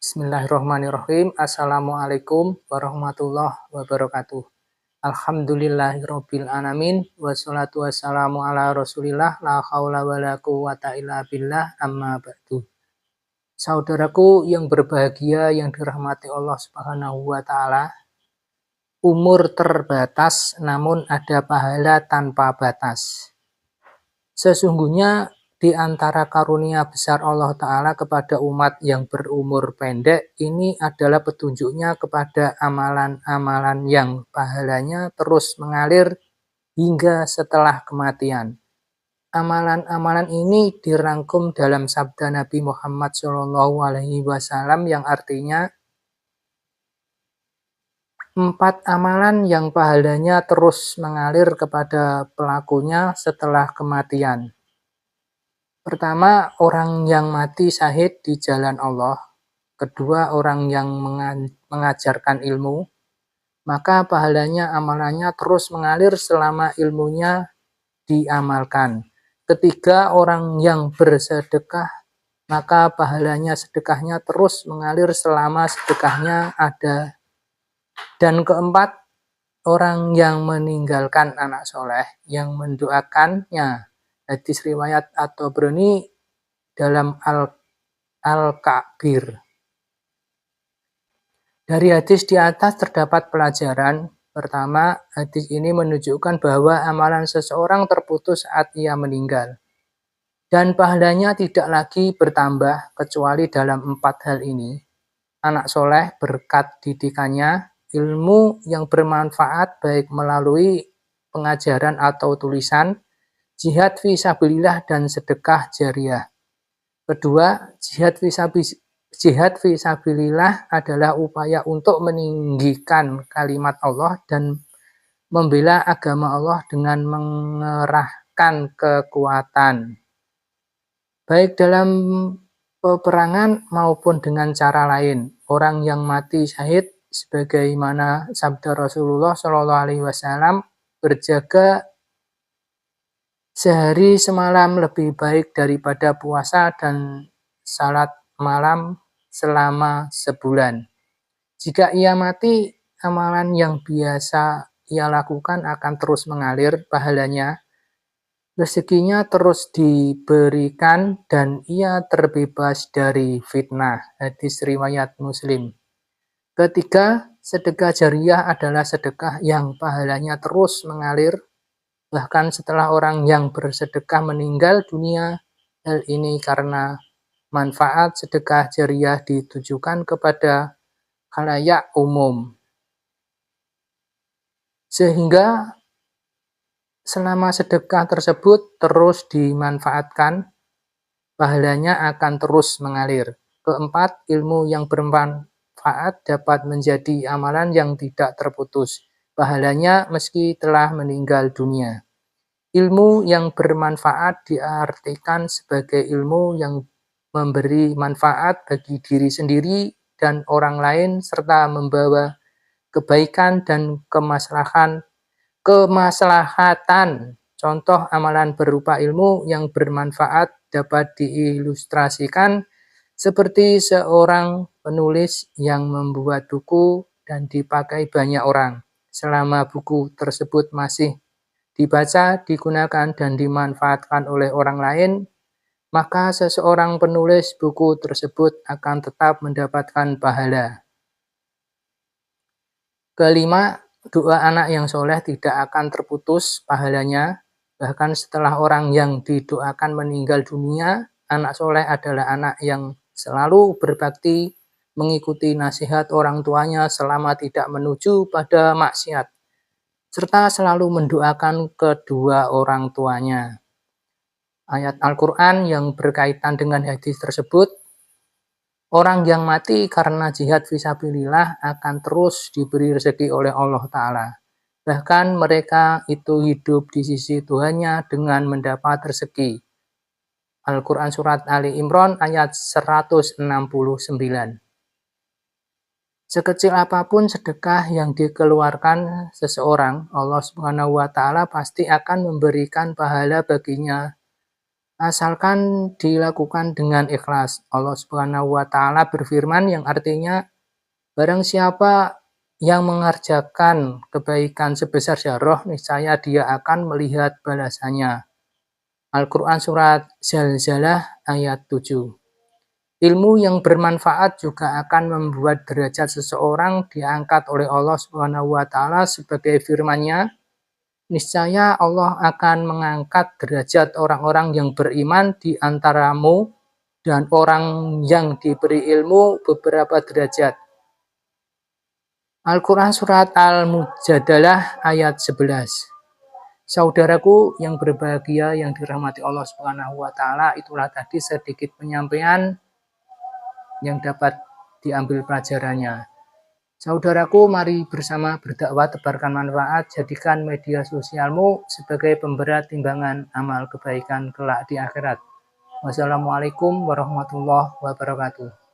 Bismillahirrahmanirrahim. Assalamualaikum warahmatullahi wabarakatuh. Alhamdulillahirabbil alamin wassalatu wassalamu ala Rasulillah la haula wala quwata illa billah amma ba'du. Saudaraku yang berbahagia yang dirahmati Allah Subhanahu wa taala, umur terbatas namun ada pahala tanpa batas. Sesungguhnya di antara karunia besar Allah Ta'ala kepada umat yang berumur pendek ini adalah petunjuknya kepada amalan-amalan yang pahalanya terus mengalir hingga setelah kematian. Amalan-amalan ini dirangkum dalam sabda Nabi Muhammad SAW yang artinya 4 amalan yang pahalanya terus mengalir kepada pelakunya setelah kematian. Pertama, orang yang mati syahid di jalan Allah. Kedua, orang yang mengajarkan ilmu. Maka pahalanya amalannya terus mengalir selama ilmunya diamalkan. Ketiga, orang yang bersedekah. Maka pahalanya sedekahnya terus mengalir selama sedekahnya ada. Dan keempat, orang yang meninggalkan anak soleh yang mendoakannya. Hadis riwayat At-Tabrani dalam Al-Kabir. Dari hadis di atas terdapat pelajaran. Pertama, hadis ini menunjukkan bahwa amalan seseorang terputus saat ia meninggal. Dan pahalanya tidak lagi bertambah kecuali dalam 4 hal ini. Anak soleh berkat didikannya, ilmu yang bermanfaat baik melalui pengajaran atau tulisan, jihad fisabilillah dan sedekah jariah. Kedua, jihad fisabilillah adalah upaya untuk meninggikan kalimat Allah dan membela agama Allah dengan mengerahkan kekuatan, baik dalam peperangan maupun dengan cara lain. Orang yang mati syahid sebagaimana sabda Rasulullah SAW, berjaga sehari semalam lebih baik daripada puasa dan salat malam selama sebulan. Jika ia mati, amalan yang biasa ia lakukan akan terus mengalir pahalanya. Rezekinya terus diberikan dan ia terbebas dari fitnah. Hadis riwayat Muslim. Ketiga, sedekah jariah adalah sedekah yang pahalanya terus mengalir bahkan setelah orang yang bersedekah meninggal dunia. Hal ini karena manfaat sedekah jariah ditujukan kepada khalayak umum, sehingga selama sedekah tersebut terus dimanfaatkan, pahalanya akan terus mengalir. Keempat, ilmu yang bermanfaat dapat menjadi amalan yang tidak terputus pahalanya meski telah meninggal dunia. Ilmu yang bermanfaat diartikan sebagai ilmu yang memberi manfaat bagi diri sendiri dan orang lain serta membawa kebaikan dan kemaslahatan. Contoh amalan berupa ilmu yang bermanfaat dapat diilustrasikan seperti seorang penulis yang membuat buku dan dipakai banyak orang. Selama buku tersebut masih dibaca, digunakan, dan dimanfaatkan oleh orang lain, maka seseorang penulis buku tersebut akan tetap mendapatkan pahala. Kelima, doa anak yang soleh tidak akan terputus pahalanya. Bahkan setelah orang yang didoakan meninggal dunia, anak soleh adalah anak yang selalu berbakti, mengikuti nasihat orang tuanya selama tidak menuju pada maksiat, serta selalu mendoakan kedua orang tuanya. Ayat Al-Quran yang berkaitan dengan hadis tersebut, orang yang mati karena jihad fisabilillah akan terus diberi rezeki oleh Allah Ta'ala. Bahkan mereka itu hidup di sisi Tuhannya dengan mendapat rezeki. Al-Quran Surat Ali Imran ayat 169. Sekecil apapun sedekah yang dikeluarkan seseorang, Allah Subhanahu wa Ta'ala pasti akan memberikan pahala baginya asalkan dilakukan dengan ikhlas. Allah Subhanahu wa taala berfirman yang artinya, barang siapa yang mengerjakan kebaikan sebesar zarah, niscaya dia akan melihat balasannya. Al-Quran Surat Zalzalah ayat 7. Ilmu yang bermanfaat juga akan membuat derajat seseorang diangkat oleh Allah Subhanahu wa taala sebagai firman-Nya, niscaya Allah akan mengangkat derajat orang-orang yang beriman di antaramu dan orang yang diberi ilmu beberapa derajat. Al-Quran Surat Al-Mujadalah ayat 11. Saudaraku yang berbahagia yang dirahmati Allah Subhanahu wa taala, itulah tadi sedikit penyampaian yang dapat diambil pelajarannya. Saudaraku, mari bersama berdakwah, tebarkan manfaat, jadikan media sosialmu sebagai pemberat timbangan amal kebaikan kelak di akhirat. Wassalamualaikum warahmatullahi wabarakatuh.